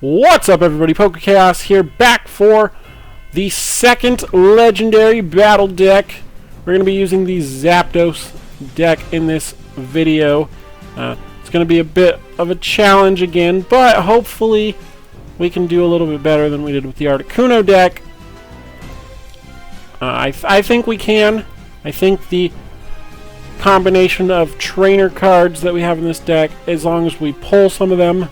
What's up, everybody? PokéKaos here, back for the second legendary battle deck. We're going to be using the Zapdos deck in this video. It's going to be a bit of a challenge again, but hopefully we can do a little bit better than we did with the Articuno deck. I think we can. I think the combination of trainer cards that we have in this deck, as long as we pull some of them,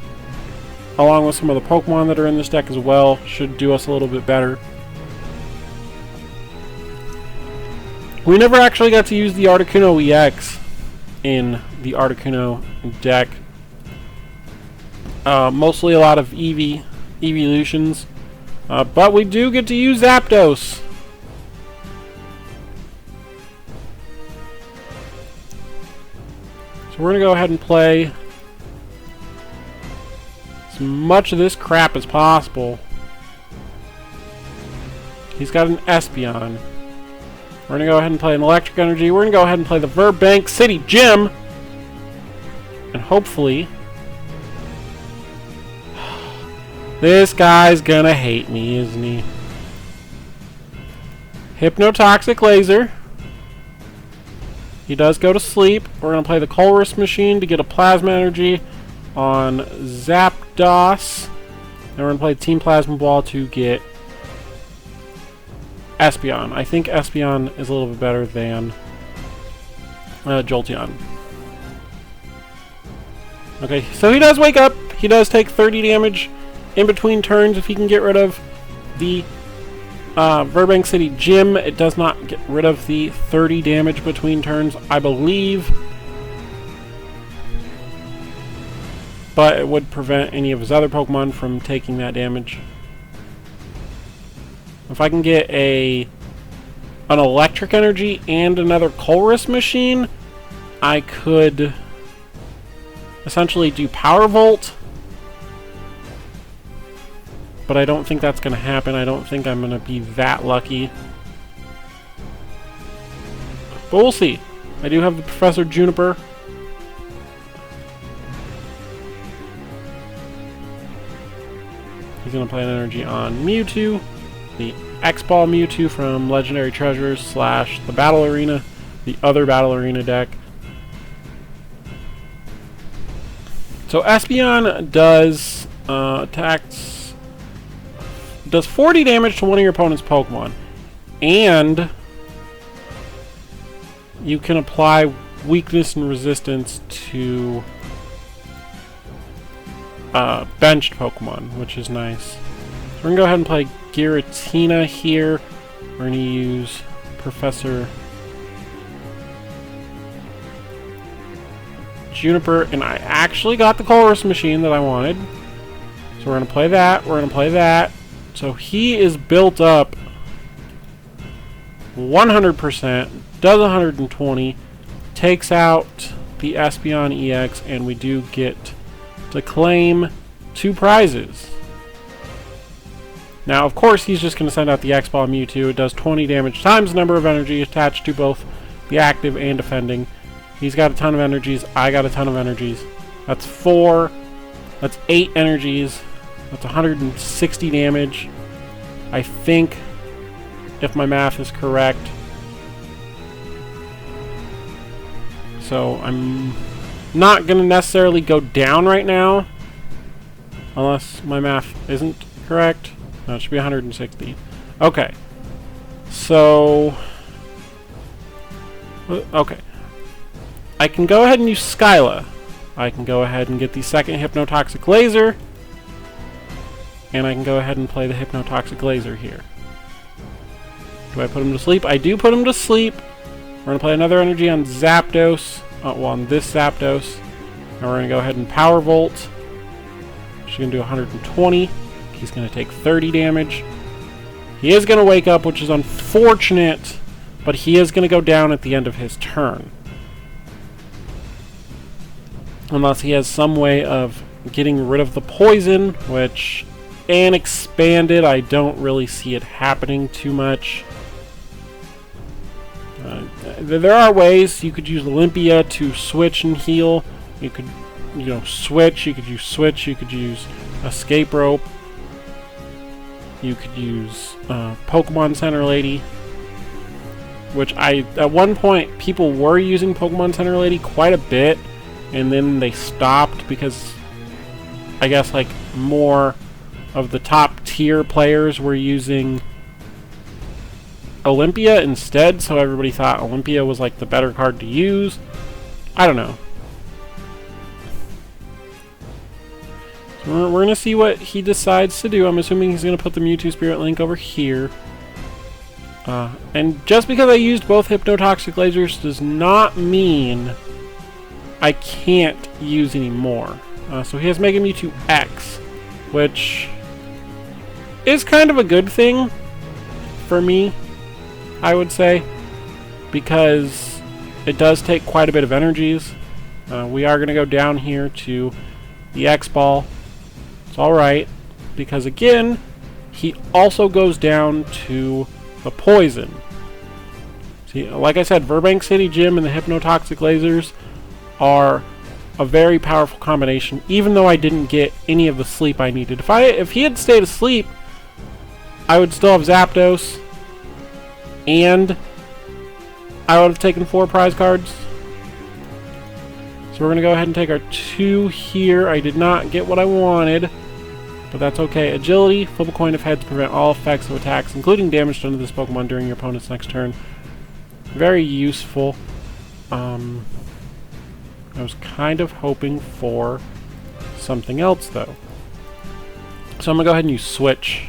along with some of the Pokemon that are in this deck as well, should do us a little bit better. We never actually got to use the Articuno EX in the Articuno deck. Mostly a lot of evolutions, but we do get to use Zapdos. So we're going to go ahead and play much of this crap as possible. He's got an Espeon. We're going to go ahead and play an Electric Energy. We're going to go ahead and play the Virbank City Gym. And hopefully this guy's gonna hate me, isn't he? Hypnotoxic Laser. He does go to sleep. We're going to play the Colress Machine to get a Plasma Energy on Zapdos. And we're going to play Team Plasma Ball to get Espeon. I think Espeon is a little bit better than Jolteon. Okay, so he does wake up. He does take 30 damage in between turns if he can get rid of the Virbank City Gym. It does not get rid of the 30 damage between turns, I believe. But it would prevent any of his other Pokemon from taking that damage. If I can get an Electric Energy and another Colress Machine, I could essentially do Power Volt. But I don't think that's going to happen. I don't think I'm going to be that lucky. But we'll see. I do have the Professor Juniper. He's going to play an energy on Mewtwo, the X-Ball Mewtwo from Legendary Treasures / the Battle Arena, the other Battle Arena deck. So Espeon does does 40 damage to one of your opponent's Pokemon, and you can apply weakness and resistance to benched Pokemon, which is nice. So we're going to go ahead and play Giratina here. We're going to use Professor Juniper, and I actually got the Colress Machine that I wanted. So we're going to play that, we're going to play that. So he is built up 100%, does 120, takes out the Espeon EX, and we do get to claim 2 prizes. Now, of course, he's just going to send out the X-Ball Mewtwo. It does 20 damage times the number of energy attached to both the active and defending. He's got a ton of energies. I got a ton of energies. That's 4. That's 8 energies. That's 160 damage. I think, if my math is correct. So I'm not going to necessarily go down right now, unless my math isn't correct. No, it should be 160. Okay. So, okay. I can go ahead and use Skyla. I can go ahead and get the second Hypnotoxic Laser. And I can go ahead and play the Hypnotoxic Laser here. Do I put him to sleep? I do put him to sleep. We're going to play another energy on Zapdos. Well, on this Zapdos. And we're going to go ahead and Power Volt. She's going to do 120. He's going to take 30 damage. He is going to wake up, which is unfortunate. But he is going to go down at the end of his turn. Unless he has some way of getting rid of the poison, which, and expanded, I don't really see it happening too much. There are ways. You could use Olympia to switch and heal. You could, switch. You could use Switch. You could use Escape Rope. You could use Pokemon Center Lady, which at one point people were using Pokemon Center Lady quite a bit, and then they stopped because I guess like more of the top tier players were using Olympia instead, so everybody thought Olympia was like the better card to use. I don't know. So we're gonna see what he decides to do. I'm assuming he's gonna put the Mewtwo Spirit Link over here. And just because I used both hypnotoxic lasers does not mean I can't use any more. So he has Mega Mewtwo X, which is kind of a good thing for me, I would say, because it does take quite a bit of energies. We are going to go down here to the X-Ball. It's alright, because again, he also goes down to the Poison. See, like I said, Virbank City Gym and the hypnotoxic lasers are a very powerful combination, even though I didn't get any of the sleep I needed. If he had stayed asleep, I would still have Zapdos, and I would have taken 4 prize cards. So we're going to go ahead and take our 2 here. I did not get what I wanted, but that's okay. Agility, flip a coin of heads to prevent all effects of attacks, including damage done to this Pokemon during your opponent's next turn. Very useful. I was kind of hoping for something else, though. So I'm going to go ahead and use Switch.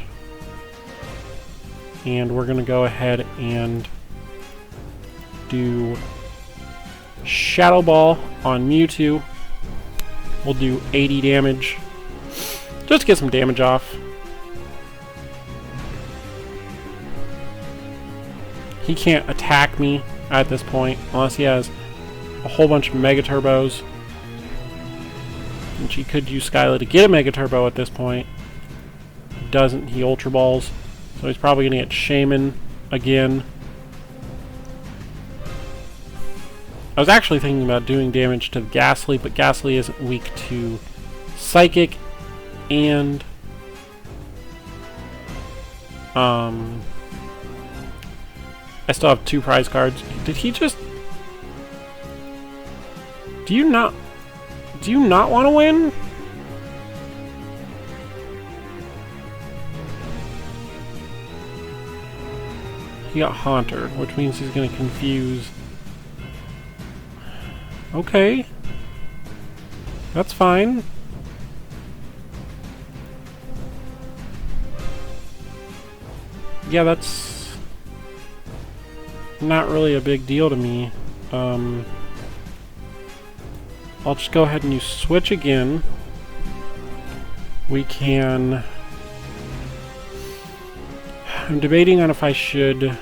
And we're going to go ahead and do Shadow Ball on Mewtwo. We'll do 80 damage. Just to get some damage off. He can't attack me at this point unless he has a whole bunch of Mega Turbos. Which he could use Skyla to get a Mega Turbo at this point. He doesn't, he Ultra Balls. So he's probably going to get Shaman again. I was actually thinking about doing damage to Ghastly, but Ghastly isn't weak to Psychic, and I still have 2 prize cards. Did he just... Do you not want to win? He got Haunter, which means he's going to confuse. Okay. That's fine. Yeah, that's not really a big deal to me. I'll just go ahead and use Switch again. We can... I'm debating on if I should... I'm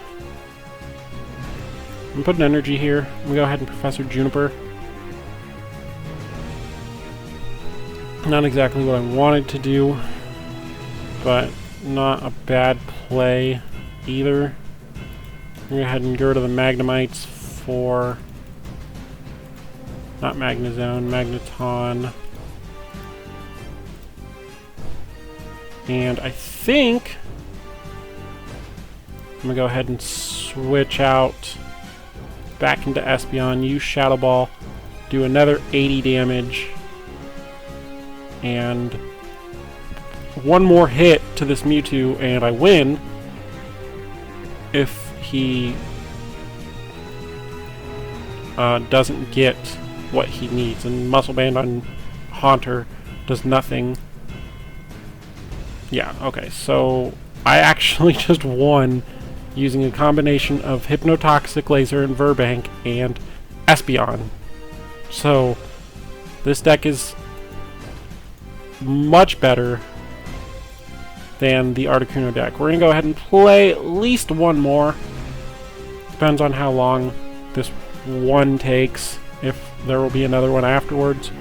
gonna put an energy here. I'm gonna go ahead and Professor Juniper. Not exactly what I wanted to do, but not a bad play either. I'm gonna go ahead and go to the Magnemites for... Not Magnezone, Magneton. And I think I'm gonna go ahead and switch out back into Espeon, use Shadow Ball, do another 80 damage, and one more hit to this Mewtwo and I win if he doesn't get what he needs. And Muscle Band on Haunter does nothing. Yeah, okay, so I actually just won using a combination of Hypnotoxic Laser and Virbank and Espeon. So this deck is much better than the Articuno deck. We're going to go ahead and play at least one more. Depends on how long this one takes, if there will be another one afterwards.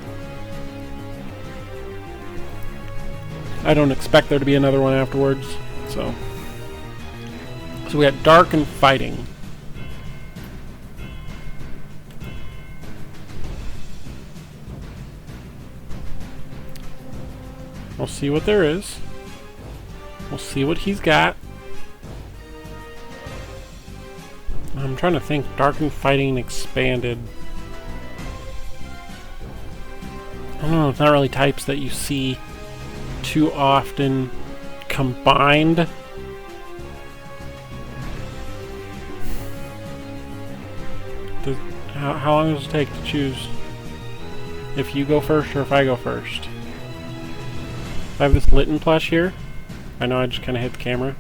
I don't expect there to be another one afterwards, so we got Dark and Fighting. We'll see what there is. We'll see what he's got. I'm trying to think. Darkened Fighting Expanded. I don't know, it's not really types that you see too often combined. How long does it take to choose? If you go first or if I go first? I have this Litten plush here. I know I just kind of hit the camera.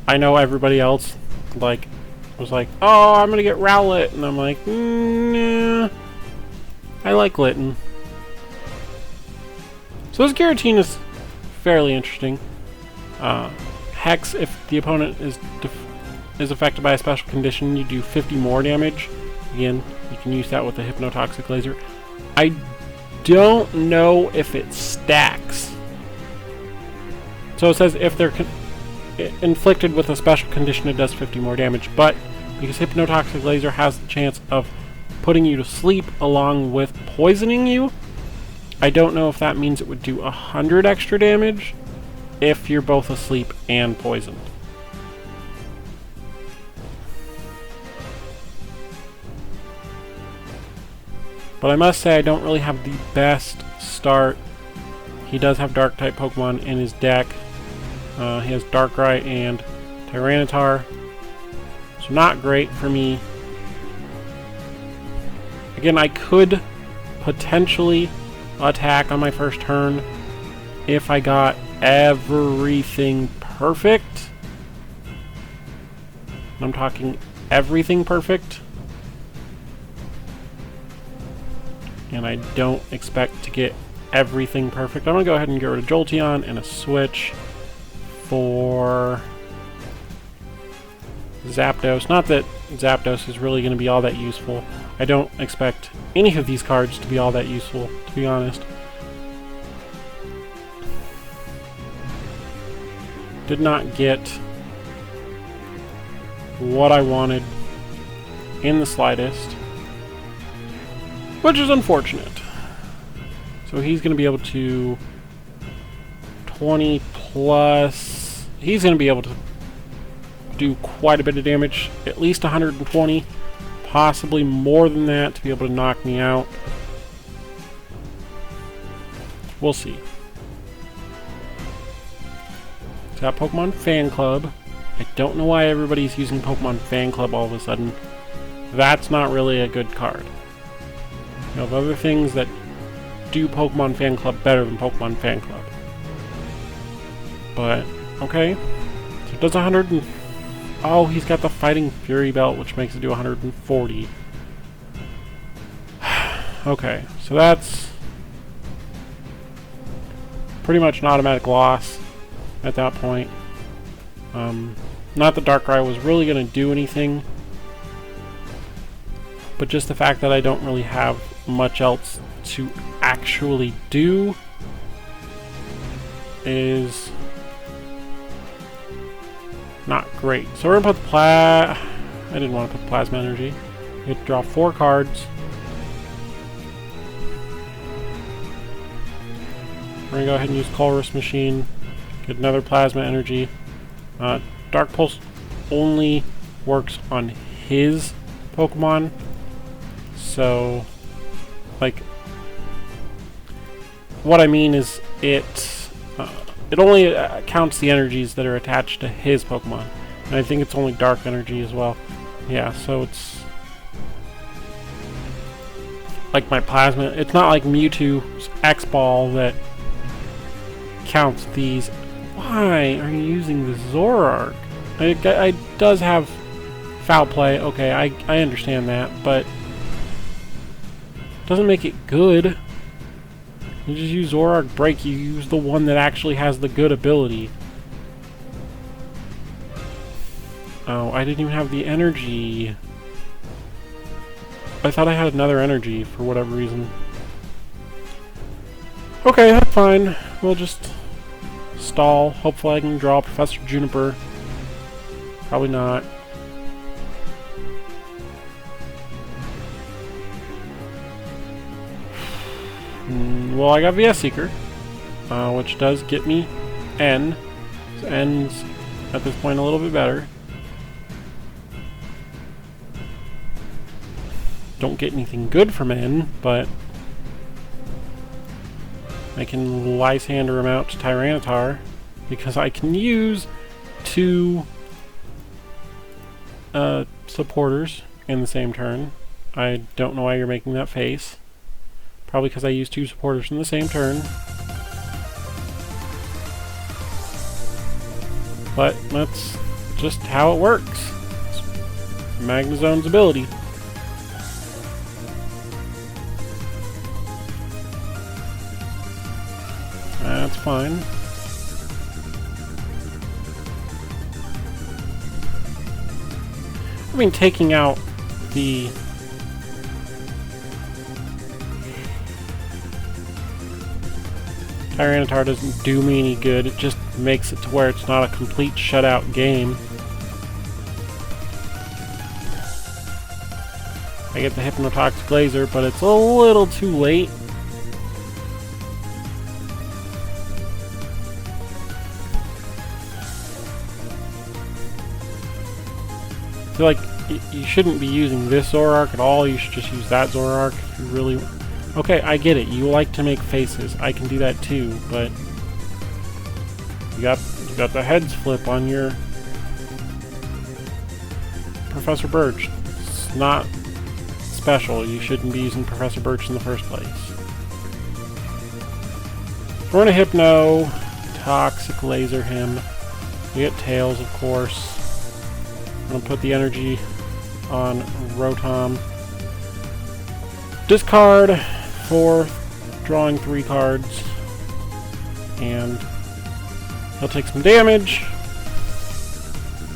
I know everybody else was like, oh, I'm gonna get Rowlet, and I'm like, nah, I like Litten. So this Giratina is fairly interesting. Hex, if the opponent is affected by a special condition, you do 50 more damage. Again, you can use that with the hypnotoxic laser. I don't know if it stacks. So it says if they're inflicted with a special condition, it does 50 more damage, but because hypnotoxic laser has the chance of putting you to sleep along with poisoning you, I don't know if that means it would do 100 extra damage if you're both asleep and poisoned. But I must say I don't really have the best start. He does have dark type Pokemon in his deck. He has Darkrai and Tyranitar. So not great for me. Again, I could potentially attack on my first turn if I got everything perfect. I'm talking everything perfect. And I don't expect to get everything perfect. I'm going to go ahead and get rid of Jolteon and a switch for Zapdos. Not that Zapdos is really going to be all that useful. I don't expect any of these cards to be all that useful, to be honest. Did not get what I wanted in the slightest, which is unfortunate. So he's going to be able to 20 plus. He's going to be able to do quite a bit of damage, at least 120, possibly more than that to be able to knock me out. We'll see. It's got Pokemon Fan Club. I don't know why everybody's using Pokemon Fan Club all of a sudden. That's not really a good card. You have other things that do Pokemon Fan Club better than Pokemon Fan Club. But, okay. So it does 100 and... Oh, he's got the Fighting Fury Belt, which makes it do 140. Okay, so that's pretty much an automatic loss at that point. Not that Darkrai was really going to do anything, but just the fact that I don't really have much else to actually do is not great. So we're going to put the I didn't want to put the Plasma Energy. We have to draw 4 cards. We're going to go ahead and use Colress Machine. Get another Plasma Energy. Dark Pulse only works on his Pokemon. So, like, what I mean is it only counts the energies that are attached to his Pokemon. And I think it's only Dark Energy as well. Yeah, so it's like my Plasma. It's not like Mewtwo's X-Ball that counts these. Why are you using the Zoroark? It does have foul play. Okay, I understand that, but it doesn't make it good. You just use Zoroark Break. You use the one that actually has the good ability. Oh, I didn't even have the energy. I thought I had another energy for whatever reason. Okay, that's fine. We'll just stall. Hopefully I can draw Professor Juniper. Probably not. Well, I got VS Seeker, which does get me N. So N's at this point a little bit better. Don't get anything good from N, but I can Lysander him out to Tyranitar because I can use 2 supporters in the same turn. I don't know why you're making that face. Probably because I used 2 supporters in the same turn. But that's just how it works. It's Magnezone's ability. That's fine. I mean, taking out the Tyranitar doesn't do me any good. It just makes it to where it's not a complete shutout game. I get the Hypnotoxic Laser, but it's a little too late. I feel like you shouldn't be using this Zoroark at all. You should just use that Zoroark if you really... Okay, I get it. You like to make faces. I can do that too, but you got the heads flip on your Professor Birch. It's not special. You shouldn't be using Professor Birch in the first place. We're gonna Hypno, Toxic Laser him. We get Tails, of course. I'm gonna put the energy on Rotom. Discard for drawing 3 cards. And he'll take some damage,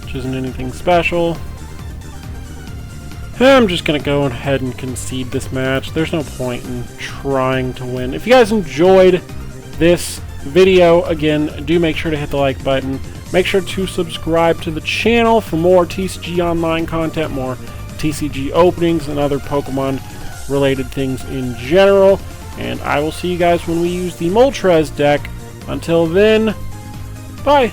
which isn't anything special. I'm just gonna go ahead and concede this match. There's no point in trying to win. If you guys enjoyed this video, again, do make sure to hit the like button. Make sure to subscribe to the channel for more TCG Online content, more TCG openings, and other Pokemon related things in general. And I will see you guys when we use the Moltres deck. Until then, bye!